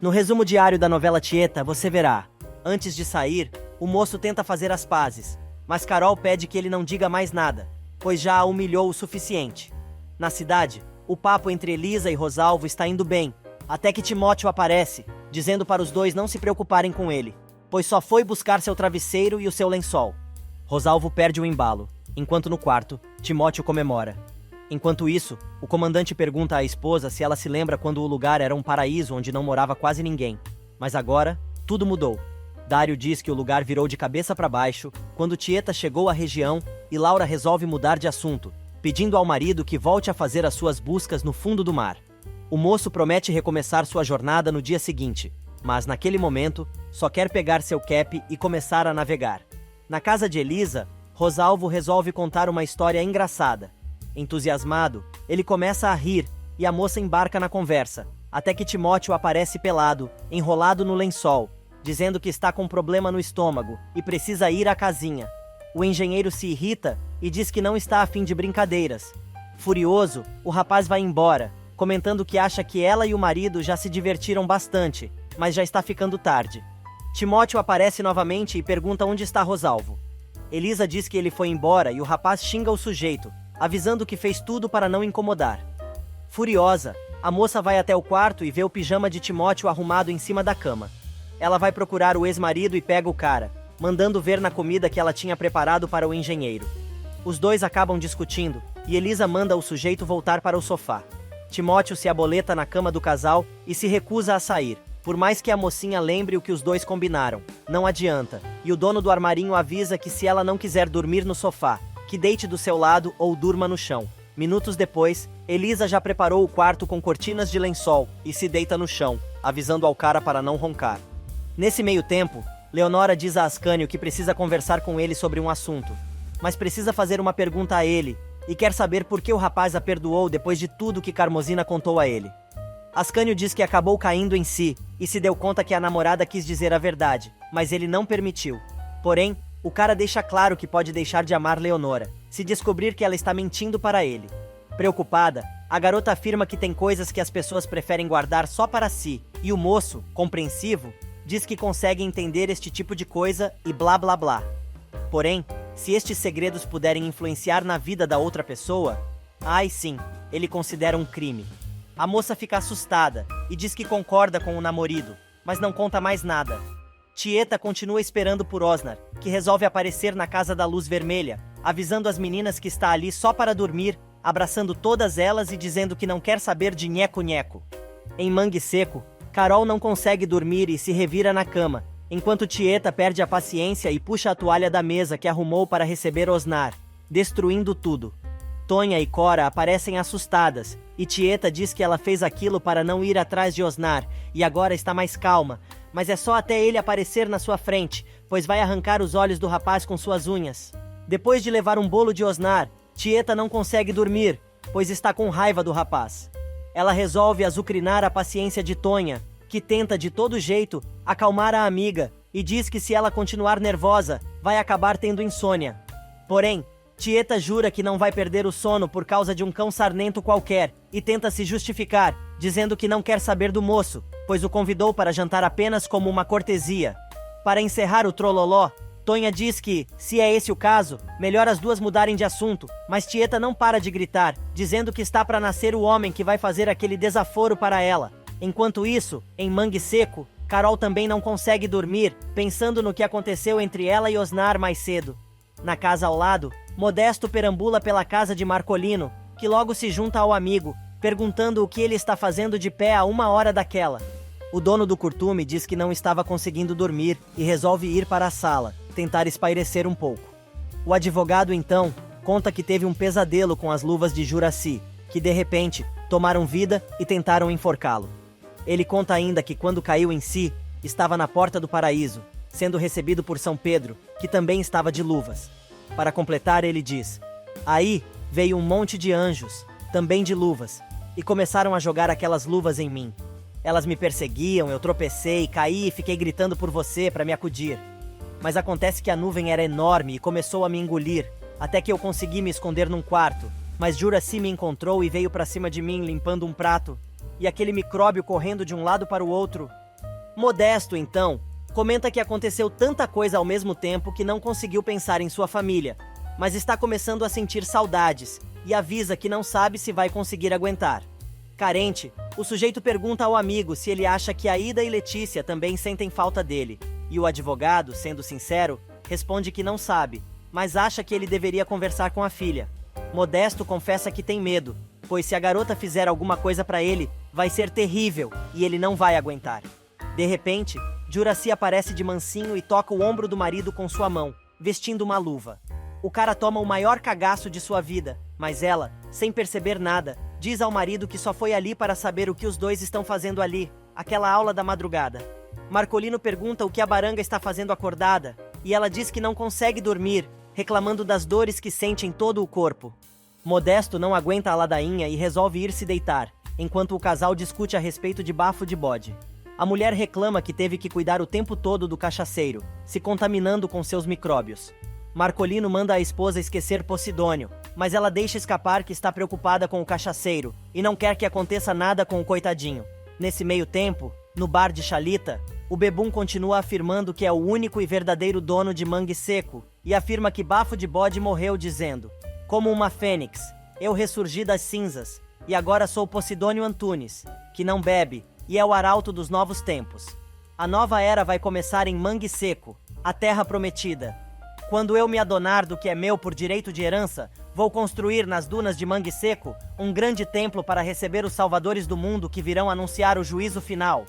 No resumo diário da novela Tieta, você verá. Antes de sair, o moço tenta fazer as pazes, mas Carol pede que ele não diga mais nada, pois já a humilhou o suficiente. Na cidade, o papo entre Elisa e Rosalvo está indo bem, até que Timóteo aparece, dizendo para os dois não se preocuparem com ele, pois só foi buscar seu travesseiro e o seu lençol. Rosalvo perde o embalo, enquanto no quarto, Timóteo comemora. Enquanto isso, o comandante pergunta à esposa se ela se lembra quando o lugar era um paraíso onde não morava quase ninguém. Mas agora, tudo mudou. Dário diz que o lugar virou de cabeça para baixo quando Tieta chegou à região e Laura resolve mudar de assunto, pedindo ao marido que volte a fazer as suas buscas no fundo do mar. O moço promete recomeçar sua jornada no dia seguinte, mas naquele momento, só quer pegar seu cap e começar a navegar. Na casa de Elisa, Rosalvo resolve contar uma história engraçada. Entusiasmado, ele começa a rir e a moça embarca na conversa, até que Timóteo aparece pelado, enrolado no lençol, dizendo que está com problema no estômago e precisa ir à casinha. O engenheiro se irrita e diz que não está a fim de brincadeiras. Furioso, o rapaz vai embora, comentando que acha que ela e o marido já se divertiram bastante, mas já está ficando tarde. Timóteo aparece novamente e pergunta onde está Rosalvo. Elisa diz que ele foi embora e o rapaz xinga o sujeito, avisando que fez tudo para não incomodar. Furiosa, a moça vai até o quarto e vê o pijama de Timóteo arrumado em cima da cama. Ela vai procurar o ex-marido e pega o cara, mandando ver na comida que ela tinha preparado para o engenheiro. Os dois acabam discutindo, e Elisa manda o sujeito voltar para o sofá. Timóteo se aboleta na cama do casal e se recusa a sair, por mais que a mocinha lembre o que os dois combinaram. Não adianta, e o dono do armarinho avisa que se ela não quiser dormir no sofá, que deite do seu lado ou durma no chão. Minutos depois, Elisa já preparou o quarto com cortinas de lençol e se deita no chão, avisando ao cara para não roncar. Nesse meio tempo, Leonora diz a Ascânio que precisa conversar com ele sobre um assunto, mas precisa fazer uma pergunta a ele e quer saber por que o rapaz a perdoou depois de tudo que Carmosina contou a ele. Ascânio diz que acabou caindo em si e se deu conta que a namorada quis dizer a verdade, mas ele não permitiu. Porém, o cara deixa claro que pode deixar de amar Leonora, se descobrir que ela está mentindo para ele. Preocupada, a garota afirma que tem coisas que as pessoas preferem guardar só para si, e o moço, compreensivo, diz que consegue entender este tipo de coisa e blá blá blá. Porém, se estes segredos puderem influenciar na vida da outra pessoa, ai sim, ele considera um crime. A moça fica assustada e diz que concorda com o namorado, mas não conta mais nada. Tieta continua esperando por Osnar, que resolve aparecer na casa da luz vermelha, avisando as meninas que está ali só para dormir, abraçando todas elas e dizendo que não quer saber de nheco-nheco. Em Mangue Seco, Carol não consegue dormir e se revira na cama, enquanto Tieta perde a paciência e puxa a toalha da mesa que arrumou para receber Osnar, destruindo tudo. Tonha e Cora aparecem assustadas, e Tieta diz que ela fez aquilo para não ir atrás de Osnar, e agora está mais calma, mas é só até ele aparecer na sua frente, pois vai arrancar os olhos do rapaz com suas unhas. Depois de levar um bolo de Osnar, Tieta não consegue dormir, pois está com raiva do rapaz. Ela resolve azucrinar a paciência de Tonha, que tenta de todo jeito acalmar a amiga, e diz que se ela continuar nervosa, vai acabar tendo insônia. Porém, Tieta jura que não vai perder o sono por causa de um cão sarnento qualquer, e tenta se justificar, dizendo que não quer saber do moço, pois o convidou para jantar apenas como uma cortesia. Para encerrar o trololó, Tonha diz que, se é esse o caso, melhor as duas mudarem de assunto, mas Tieta não para de gritar, dizendo que está para nascer o homem que vai fazer aquele desaforo para ela. Enquanto isso, em Mangue Seco, Carol também não consegue dormir, pensando no que aconteceu entre ela e Osnar mais cedo. Na casa ao lado, Modesto perambula pela casa de Marcolino, que logo se junta ao amigo, perguntando o que ele está fazendo de pé a 1 hora daquela. O dono do curtume diz que não estava conseguindo dormir e resolve ir para a sala, tentar espairecer um pouco. O advogado, então, conta que teve um pesadelo com as luvas de Juraci, que de repente tomaram vida e tentaram enforcá-lo. Ele conta ainda que quando caiu em si, estava na porta do paraíso, sendo recebido por São Pedro, que também estava de luvas. Para completar, ele diz: aí veio um monte de anjos, também de luvas, e começaram a jogar aquelas luvas em mim. Elas me perseguiam, eu tropecei, caí e fiquei gritando por você para me acudir. Mas acontece que a nuvem era enorme e começou a me engolir, até que eu consegui me esconder num quarto, mas Juraci me encontrou e veio para cima de mim limpando um prato, e aquele micróbio correndo de um lado para o outro. Modesto, então, comenta que aconteceu tanta coisa ao mesmo tempo que não conseguiu pensar em sua família, mas está começando a sentir saudades e avisa que não sabe se vai conseguir aguentar. Carente, o sujeito pergunta ao amigo se ele acha que Aida e Letícia também sentem falta dele, e o advogado, sendo sincero, responde que não sabe, mas acha que ele deveria conversar com a filha. Modesto confessa que tem medo, pois se a garota fizer alguma coisa pra ele, vai ser terrível e ele não vai aguentar. De repente, Juraci aparece de mansinho e toca o ombro do marido com sua mão, vestindo uma luva. O cara toma o maior cagaço de sua vida, mas ela, sem perceber nada, diz ao marido que só foi ali para saber o que os dois estão fazendo ali, aquela aula da madrugada. Marcolino pergunta o que a baranga está fazendo acordada, e ela diz que não consegue dormir, reclamando das dores que sente em todo o corpo. Modesto não aguenta a ladainha e resolve ir se deitar, enquanto o casal discute a respeito de bafo de bode. A mulher reclama que teve que cuidar o tempo todo do cachaceiro, se contaminando com seus micróbios. Marcolino manda a esposa esquecer Posidônio, mas ela deixa escapar que está preocupada com o cachaceiro e não quer que aconteça nada com o coitadinho. Nesse meio tempo, no bar de Xalita, o bebum continua afirmando que é o único e verdadeiro dono de Mangue Seco e afirma que Bafo de Bode morreu dizendo: "Como uma fênix, eu ressurgi das cinzas e agora sou Posidônio Antunes, que não bebe e é o arauto dos novos tempos. A nova era vai começar em Mangue Seco, a terra prometida. Quando eu me adonar do que é meu por direito de herança, vou construir nas dunas de Mangue Seco um grande templo para receber os salvadores do mundo que virão anunciar o juízo final."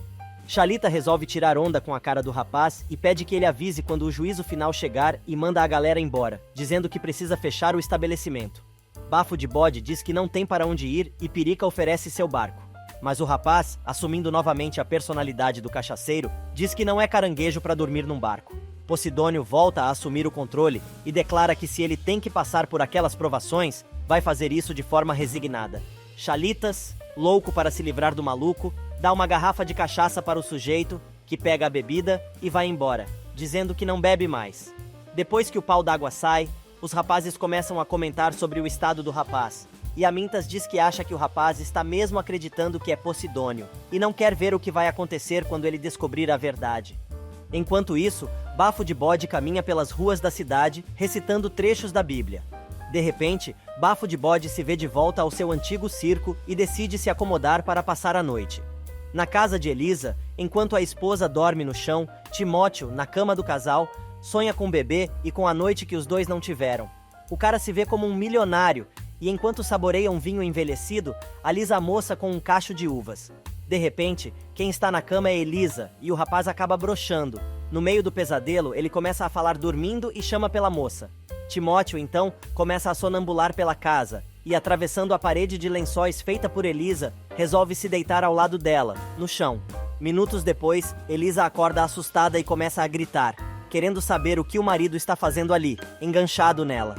Xalita resolve tirar onda com a cara do rapaz e pede que ele avise quando o juízo final chegar e manda a galera embora, dizendo que precisa fechar o estabelecimento. Bafo de Bode diz que não tem para onde ir e Pirica oferece seu barco. Mas o rapaz, assumindo novamente a personalidade do cachaceiro, diz que não é caranguejo para dormir num barco. Posidônio volta a assumir o controle e declara que se ele tem que passar por aquelas provações, vai fazer isso de forma resignada. Xalitas, louco para se livrar do maluco, dá uma garrafa de cachaça para o sujeito, que pega a bebida e vai embora, dizendo que não bebe mais. Depois que o pau d'água sai, os rapazes começam a comentar sobre o estado do rapaz, e a Mintas diz que acha que o rapaz está mesmo acreditando que é Posidônio, e não quer ver o que vai acontecer quando ele descobrir a verdade. Enquanto isso, Bafo de Bode caminha pelas ruas da cidade, recitando trechos da Bíblia. De repente, Bafo de Bode se vê de volta ao seu antigo circo e decide se acomodar para passar a noite. Na casa de Elisa, enquanto a esposa dorme no chão, Timóteo, na cama do casal, sonha com o bebê e com a noite que os dois não tiveram. O cara se vê como um milionário e enquanto saboreia um vinho envelhecido, alisa a moça com um cacho de uvas. De repente, quem está na cama é Elisa e o rapaz acaba broxando. No meio do pesadelo, ele começa a falar dormindo e chama pela moça. Timóteo, então, começa a sonambular pela casa e, atravessando a parede de lençóis feita por Elisa, resolve se deitar ao lado dela, no chão. Minutos depois, Elisa acorda assustada e começa a gritar, querendo saber o que o marido está fazendo ali, enganchado nela.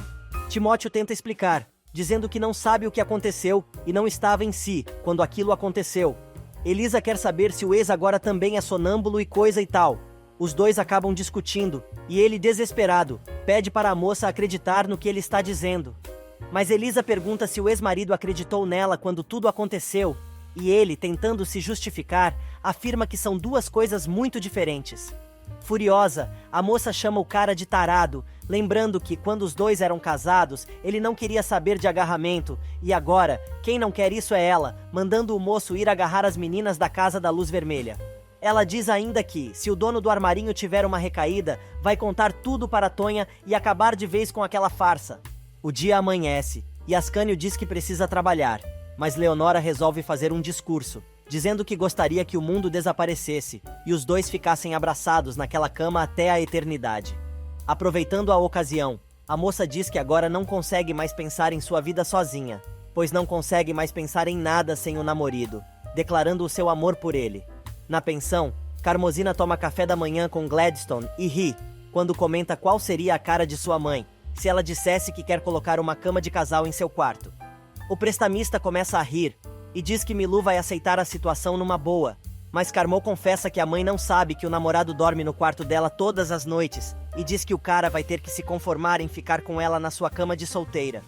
Timóteo tenta explicar, dizendo que não sabe o que aconteceu e não estava em si quando aquilo aconteceu. Elisa quer saber se o ex agora também é sonâmbulo e coisa e tal. Os dois acabam discutindo, e ele, desesperado, pede para a moça acreditar no que ele está dizendo. Mas Elisa pergunta se o ex-marido acreditou nela quando tudo aconteceu, e ele, tentando se justificar, afirma que são duas coisas muito diferentes. Furiosa, a moça chama o cara de tarado, lembrando que, quando os dois eram casados, ele não queria saber de agarramento, e agora, quem não quer isso é ela, mandando o moço ir agarrar as meninas da Casa da Luz Vermelha. Ela diz ainda que, se o dono do armarinho tiver uma recaída, vai contar tudo para Tonha e acabar de vez com aquela farsa. O dia amanhece, e Ascânio diz que precisa trabalhar, mas Leonora resolve fazer um discurso, dizendo que gostaria que o mundo desaparecesse e os dois ficassem abraçados naquela cama até a eternidade. Aproveitando a ocasião, a moça diz que agora não consegue mais pensar em sua vida sozinha, pois não consegue mais pensar em nada sem o namorado, declarando o seu amor por ele. Na pensão, Carmosina toma café da manhã com Gladstone e ri, quando comenta qual seria a cara de sua mãe, se ela dissesse que quer colocar uma cama de casal em seu quarto. O prestamista começa a rir, e diz que Milu vai aceitar a situação numa boa, mas Carmô confessa que a mãe não sabe que o namorado dorme no quarto dela todas as noites, e diz que o cara vai ter que se conformar em ficar com ela na sua cama de solteira.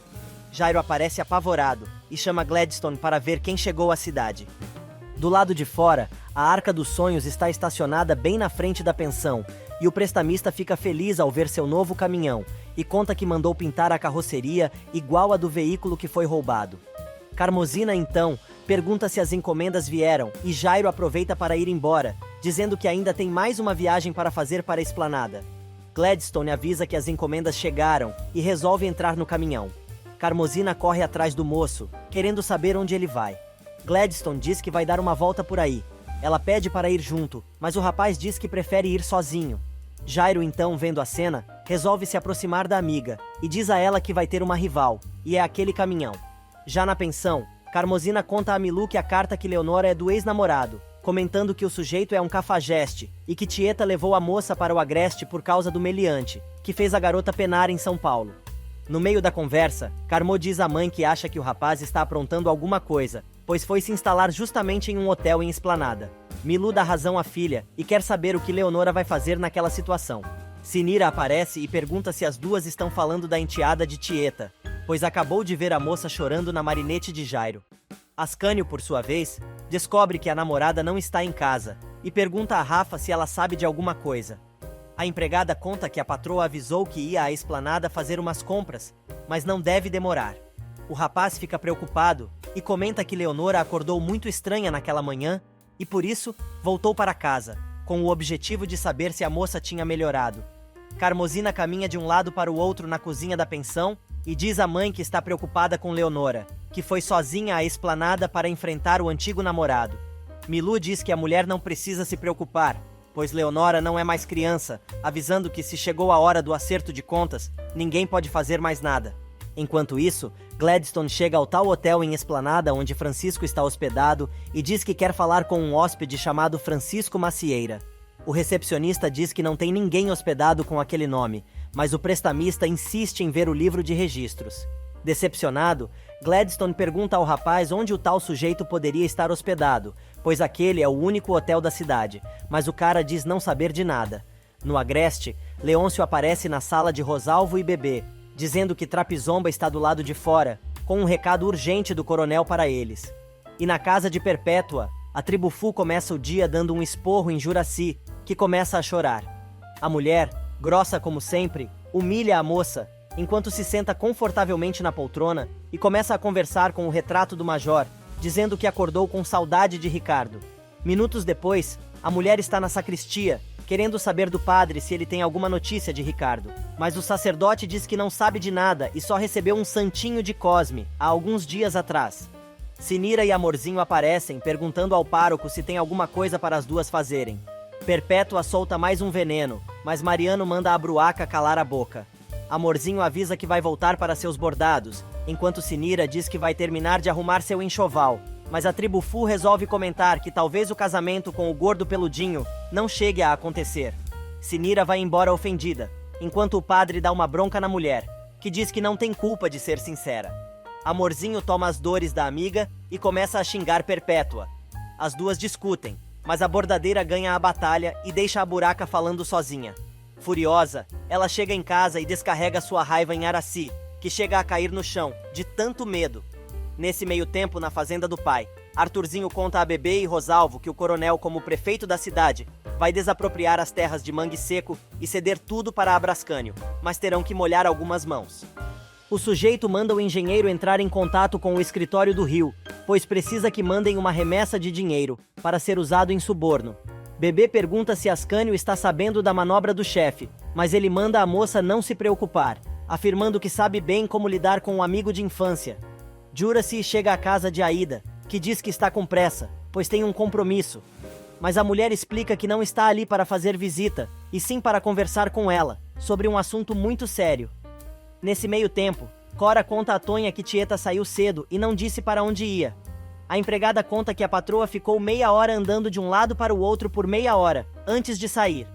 Jairo aparece apavorado, e chama Gladstone para ver quem chegou à cidade. Do lado de fora, a Arca dos Sonhos está estacionada bem na frente da pensão, e o prestamista fica feliz ao ver seu novo caminhão, e conta que mandou pintar a carroceria igual a do veículo que foi roubado. Carmosina, então, pergunta se as encomendas vieram, e Jairo aproveita para ir embora, dizendo que ainda tem mais uma viagem para fazer para a esplanada. Gladstone avisa que as encomendas chegaram, e resolve entrar no caminhão. Carmosina corre atrás do moço, querendo saber onde ele vai. Gladstone diz que vai dar uma volta por aí. Ela pede para ir junto, mas o rapaz diz que prefere ir sozinho. Jairo, então, vendo a cena, resolve se aproximar da amiga e diz a ela que vai ter uma rival, e é aquele caminhão. Já na pensão, Carmosina conta a Milu que a carta que Leonora é do ex-namorado, comentando que o sujeito é um cafajeste e que Tieta levou a moça para o Agreste por causa do meliante, que fez a garota penar em São Paulo. No meio da conversa, Carmo diz à mãe que acha que o rapaz está aprontando alguma coisa, pois foi se instalar justamente em um hotel em Esplanada. Milu dá razão à filha e quer saber o que Leonora vai fazer naquela situação. Sinira aparece e pergunta se as duas estão falando da enteada de Tieta, pois acabou de ver a moça chorando na marinete de Jairo. Ascânio, por sua vez, descobre que a namorada não está em casa e pergunta a Rafa se ela sabe de alguma coisa. A empregada conta que a patroa avisou que ia à esplanada fazer umas compras, mas não deve demorar. O rapaz fica preocupado e comenta que Leonora acordou muito estranha naquela manhã e, por isso, voltou para casa, com o objetivo de saber se a moça tinha melhorado. Carmosina caminha de um lado para o outro na cozinha da pensão e diz à mãe que está preocupada com Leonora, que foi sozinha à esplanada para enfrentar o antigo namorado. Milu diz que a mulher não precisa se preocupar, pois Leonora não é mais criança, avisando que se chegou a hora do acerto de contas, ninguém pode fazer mais nada. Enquanto isso, Gladstone chega ao tal hotel em Esplanada onde Francisco está hospedado e diz que quer falar com um hóspede chamado Francisco Macieira. O recepcionista diz que não tem ninguém hospedado com aquele nome, mas o prestamista insiste em ver o livro de registros. Decepcionado, Gladstone pergunta ao rapaz onde o tal sujeito poderia estar hospedado, pois aquele é o único hotel da cidade, mas o cara diz não saber de nada. No Agreste, Leôncio aparece na sala de Rosalvo e Bebê, dizendo que Trapizomba está do lado de fora, com um recado urgente do coronel para eles. E na casa de Perpétua, a tribo Fu começa o dia dando um esporro em Juraci, que começa a chorar. A mulher, grossa como sempre, humilha a moça, enquanto se senta confortavelmente na poltrona e começa a conversar com o retrato do major, dizendo que acordou com saudade de Ricardo. Minutos depois, a mulher está na sacristia, querendo saber do padre se ele tem alguma notícia de Ricardo. Mas o sacerdote diz que não sabe de nada e só recebeu um santinho de Cosme, há alguns dias atrás. Sinira e Amorzinho aparecem, perguntando ao pároco se tem alguma coisa para as duas fazerem. Perpétua solta mais um veneno, mas Mariano manda a Bruaca calar a boca. Amorzinho avisa que vai voltar para seus bordados, enquanto Sinira diz que vai terminar de arrumar seu enxoval, mas a tribo Fu resolve comentar que talvez o casamento com o gordo peludinho não chegue a acontecer. Sinira vai embora ofendida, enquanto o padre dá uma bronca na mulher, que diz que não tem culpa de ser sincera. Amorzinho toma as dores da amiga e começa a xingar Perpétua. As duas discutem, mas a bordadeira ganha a batalha e deixa a buraca falando sozinha. Furiosa, ela chega em casa e descarrega sua raiva em Araci, que chega a cair no chão, de tanto medo. Nesse meio tempo, na fazenda do pai, Arthurzinho conta a Bebê e Rosalvo que o coronel, como prefeito da cidade, vai desapropriar as terras de Mangue Seco e ceder tudo para Abrascânio, mas terão que molhar algumas mãos. O sujeito manda o engenheiro entrar em contato com o escritório do Rio, pois precisa que mandem uma remessa de dinheiro, para ser usado em suborno. Bebê pergunta se Ascânio está sabendo da manobra do chefe, mas ele manda a moça não se preocupar, afirmando que sabe bem como lidar com um amigo de infância. Juraci chega à casa de Aida, que diz que está com pressa, pois tem um compromisso. Mas a mulher explica que não está ali para fazer visita, e sim para conversar com ela, sobre um assunto muito sério. Nesse meio tempo, Cora conta a Tonha que Tieta saiu cedo e não disse para onde ia. A empregada conta que a patroa ficou meia hora andando de um lado para o outro por meia hora, antes de sair.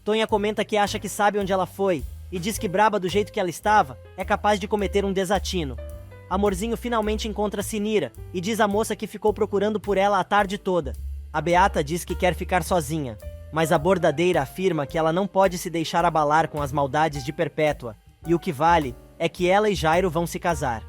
Tonha comenta que acha que sabe onde ela foi, e diz que braba do jeito que ela estava, é capaz de cometer um desatino. Amorzinho finalmente encontra Sinira, e diz à moça que ficou procurando por ela a tarde toda. A Beata diz que quer ficar sozinha, mas a bordadeira afirma que ela não pode se deixar abalar com as maldades de Perpétua, e o que vale é que ela e Jairo vão se casar.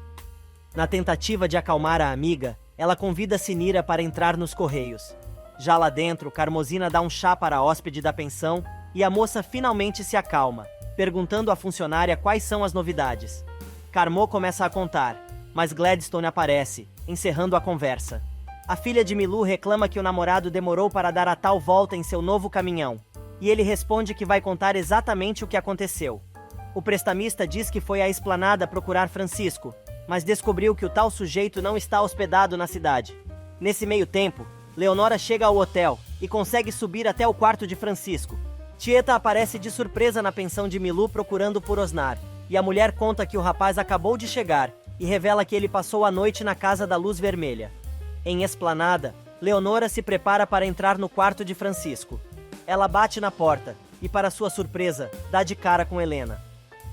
Na tentativa de acalmar a amiga, ela convida Sinira para entrar nos correios. Já lá dentro, Carmosina dá um chá para a hóspede da pensão e a moça finalmente se acalma, perguntando à funcionária quais são as novidades. Carmo começa a contar, mas Gladstone aparece, encerrando a conversa. A filha de Milu reclama que o namorado demorou para dar a tal volta em seu novo caminhão, e ele responde que vai contar exatamente o que aconteceu. O prestamista diz que foi à esplanada procurar Francisco, mas descobriu que o tal sujeito não está hospedado na cidade. Nesse meio tempo, Leonora chega ao hotel e consegue subir até o quarto de Francisco. Tieta aparece de surpresa na pensão de Milu procurando por Osnar, e a mulher conta que o rapaz acabou de chegar e revela que ele passou a noite na casa da luz vermelha. Em esplanada, Leonora se prepara para entrar no quarto de Francisco. Ela bate na porta e, para sua surpresa, dá de cara com Helena.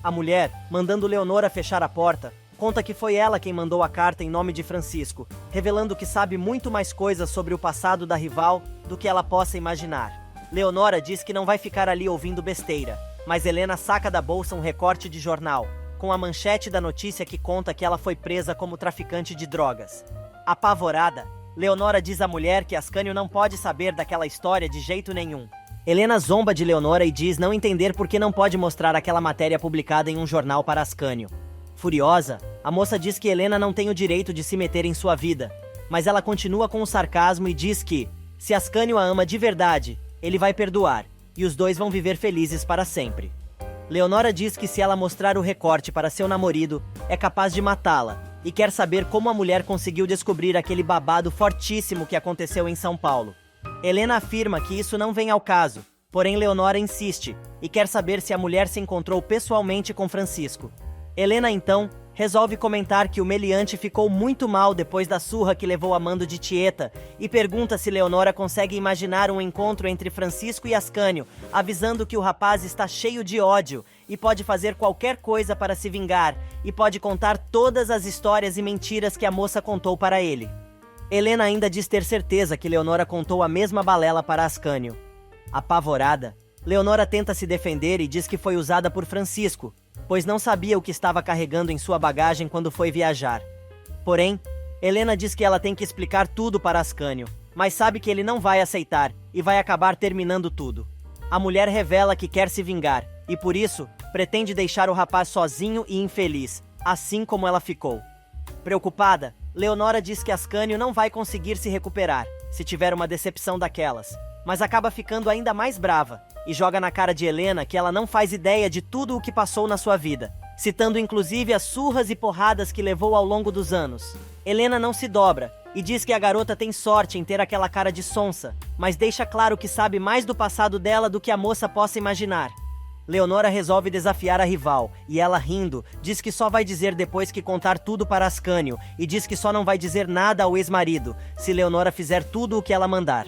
A mulher, mandando Leonora fechar a porta, conta que foi ela quem mandou a carta em nome de Francisco, revelando que sabe muito mais coisas sobre o passado da rival do que ela possa imaginar. Leonora diz que não vai ficar ali ouvindo besteira, mas Helena saca da bolsa um recorte de jornal, com a manchete da notícia que conta que ela foi presa como traficante de drogas. Apavorada, Leonora diz à mulher que Ascânio não pode saber daquela história de jeito nenhum. Helena zomba de Leonora e diz não entender por que não pode mostrar aquela matéria publicada em um jornal para Ascânio. Furiosa, a moça diz que Helena não tem o direito de se meter em sua vida, mas ela continua com o sarcasmo e diz que, se Ascânio a ama de verdade, ele vai perdoar, e os dois vão viver felizes para sempre. Leonora diz que se ela mostrar o recorte para seu namorado, é capaz de matá-la, e quer saber como a mulher conseguiu descobrir aquele babado fortíssimo que aconteceu em São Paulo. Helena afirma que isso não vem ao caso, porém Leonora insiste, e quer saber se a mulher se encontrou pessoalmente com Francisco. Helena, então, resolve comentar que o meliante ficou muito mal depois da surra que levou a mando de Tieta e pergunta se Leonora consegue imaginar um encontro entre Francisco e Ascânio, avisando que o rapaz está cheio de ódio e pode fazer qualquer coisa para se vingar e pode contar todas as histórias e mentiras que a moça contou para ele. Helena ainda diz ter certeza que Leonora contou a mesma balela para Ascânio. Apavorada, Leonora tenta se defender e diz que foi usada por Francisco, pois não sabia o que estava carregando em sua bagagem quando foi viajar. Porém, Helena diz que ela tem que explicar tudo para Ascânio, mas sabe que ele não vai aceitar e vai acabar terminando tudo. A mulher revela que quer se vingar e, por isso, pretende deixar o rapaz sozinho e infeliz, assim como ela ficou. Preocupada, Leonora diz que Ascânio não vai conseguir se recuperar se tiver uma decepção daquelas, mas acaba ficando ainda mais brava e joga na cara de Helena que ela não faz ideia de tudo o que passou na sua vida, citando inclusive as surras e porradas que levou ao longo dos anos. Helena não se dobra e diz que a garota tem sorte em ter aquela cara de sonsa, mas deixa claro que sabe mais do passado dela do que a moça possa imaginar. Leonora resolve desafiar a rival, e ela, rindo, diz que só vai dizer depois que contar tudo para Ascânio, e diz que só não vai dizer nada ao ex-marido, se Leonora fizer tudo o que ela mandar.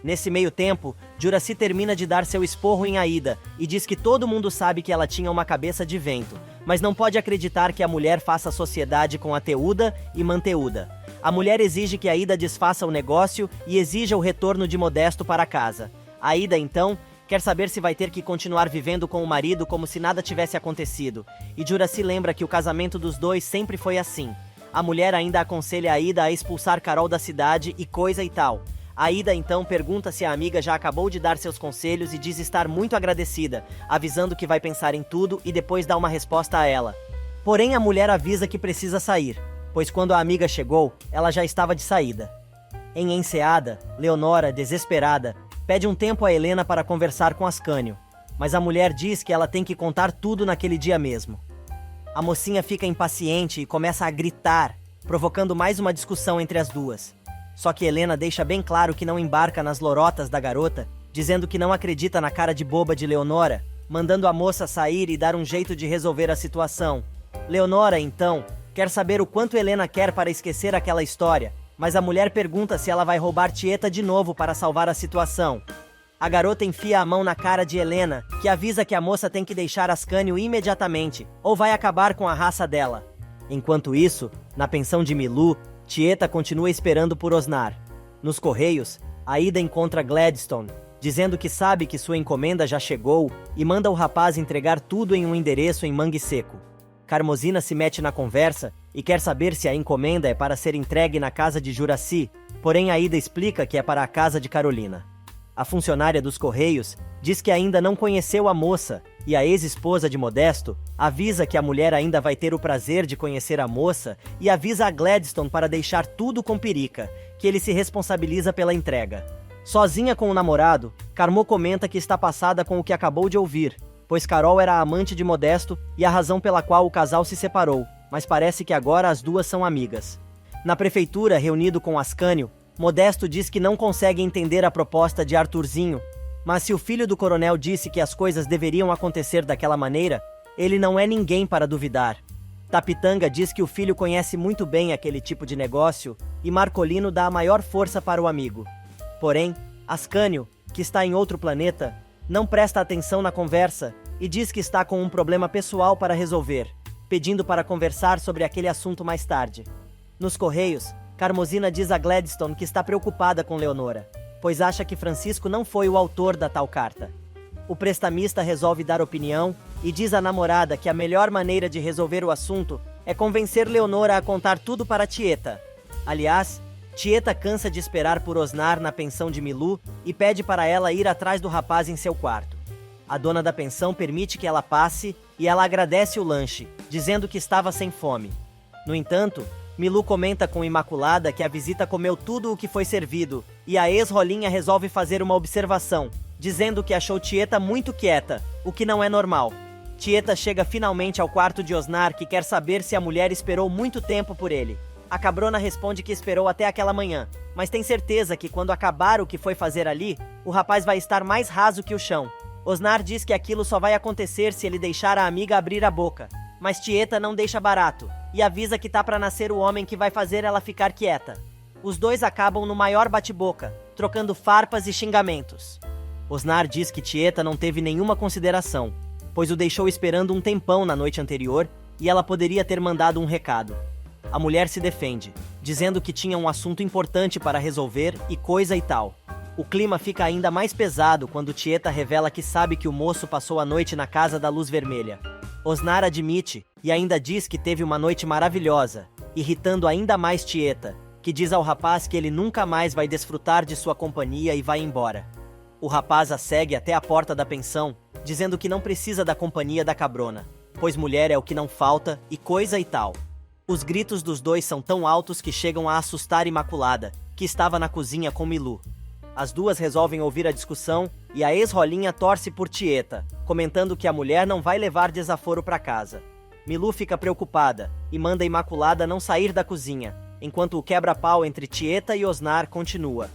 Nesse meio tempo, Juraci termina de dar seu esporro em Aida, e diz que todo mundo sabe que ela tinha uma cabeça de vento, mas não pode acreditar que a mulher faça sociedade com Ateuda e Manteuda. A mulher exige que Aida desfaça o negócio e exija o retorno de Modesto para casa. Aida, então, quer saber se vai ter que continuar vivendo com o marido como se nada tivesse acontecido, e Juraci lembra que o casamento dos dois sempre foi assim. A mulher ainda aconselha Aida a expulsar Carol da cidade e coisa e tal. Aida então pergunta se a amiga já acabou de dar seus conselhos e diz estar muito agradecida, avisando que vai pensar em tudo e depois dá uma resposta a ela. Porém, a mulher avisa que precisa sair, pois quando a amiga chegou, ela já estava de saída. Em Enseada, Leonora, desesperada, pede um tempo a Helena para conversar com Ascânio, mas a mulher diz que ela tem que contar tudo naquele dia mesmo. A mocinha fica impaciente e começa a gritar, provocando mais uma discussão entre as duas. Só que Helena deixa bem claro que não embarca nas lorotas da garota, dizendo que não acredita na cara de boba de Leonora, mandando a moça sair e dar um jeito de resolver a situação. Leonora, então, quer saber o quanto Helena quer para esquecer aquela história, mas a mulher pergunta se ela vai roubar Tieta de novo para salvar a situação. A garota enfia a mão na cara de Helena, que avisa que a moça tem que deixar Ascânio imediatamente, ou vai acabar com a raça dela. Enquanto isso, na pensão de Milu, Tieta continua esperando por Osnar. Nos correios, Aida encontra Gladstone, dizendo que sabe que sua encomenda já chegou e manda o rapaz entregar tudo em um endereço em Mangue Seco. Carmozina se mete na conversa e quer saber se a encomenda é para ser entregue na casa de Juraci, porém Aida explica que é para a casa de Carolina. A funcionária dos Correios diz que ainda não conheceu a moça e a ex-esposa de Modesto avisa que a mulher ainda vai ter o prazer de conhecer a moça e avisa a Gladstone para deixar tudo com Pirica, que ele se responsabiliza pela entrega. Sozinha com o namorado, Carmo comenta que está passada com o que acabou de ouvir, pois Carol era a amante de Modesto e a razão pela qual o casal se separou, mas parece que agora as duas são amigas. Na prefeitura, reunido com Ascânio, Modesto diz que não consegue entender a proposta de Arthurzinho, mas se o filho do coronel disse que as coisas deveriam acontecer daquela maneira, ele não é ninguém para duvidar. Tapitanga diz que o filho conhece muito bem aquele tipo de negócio e Marcolino dá a maior força para o amigo. Porém, Ascânio, que está em outro planeta, não presta atenção na conversa e diz que está com um problema pessoal para resolver, pedindo para conversar sobre aquele assunto mais tarde. Nos Correios, Carmozina diz a Gladstone que está preocupada com Leonora, pois acha que Francisco não foi o autor da tal carta. O prestamista resolve dar opinião e diz à namorada que a melhor maneira de resolver o assunto é convencer Leonora a contar tudo para Tieta. Aliás, Tieta cansa de esperar por Osnar na pensão de Milu e pede para ela ir atrás do rapaz em seu quarto. A dona da pensão permite que ela passe e ela agradece o lanche, dizendo que estava sem fome. No entanto, Milu comenta com Imaculada que a visita comeu tudo o que foi servido, e a ex-Rolinha resolve fazer uma observação, dizendo que achou Tieta muito quieta, o que não é normal. Tieta chega finalmente ao quarto de Osnar, que quer saber se a mulher esperou muito tempo por ele. A Cabrona responde que esperou até aquela manhã, mas tem certeza que quando acabar o que foi fazer ali, o rapaz vai estar mais raso que o chão. Osnar diz que aquilo só vai acontecer se ele deixar a amiga abrir a boca, mas Tieta não deixa barato e avisa que tá para nascer o homem que vai fazer ela ficar quieta. Os dois acabam no maior bate-boca, trocando farpas e xingamentos. Osnar diz que Tieta não teve nenhuma consideração, pois o deixou esperando um tempão na noite anterior e ela poderia ter mandado um recado. A mulher se defende, dizendo que tinha um assunto importante para resolver e coisa e tal. O clima fica ainda mais pesado quando Tieta revela que sabe que o moço passou a noite na casa da Luz Vermelha. Osnar admite e ainda diz que teve uma noite maravilhosa, irritando ainda mais Tieta, que diz ao rapaz que ele nunca mais vai desfrutar de sua companhia e vai embora. O rapaz a segue até a porta da pensão, dizendo que não precisa da companhia da Cabrona, pois mulher é o que não falta e coisa e tal. Os gritos dos dois são tão altos que chegam a assustar Imaculada, que estava na cozinha com Milu. As duas resolvem ouvir a discussão e a ex-Rolinha torce por Tieta, comentando que a mulher não vai levar desaforo para casa. Milu fica preocupada e manda Imaculada não sair da cozinha, enquanto o quebra-pau entre Tieta e Osnar continua.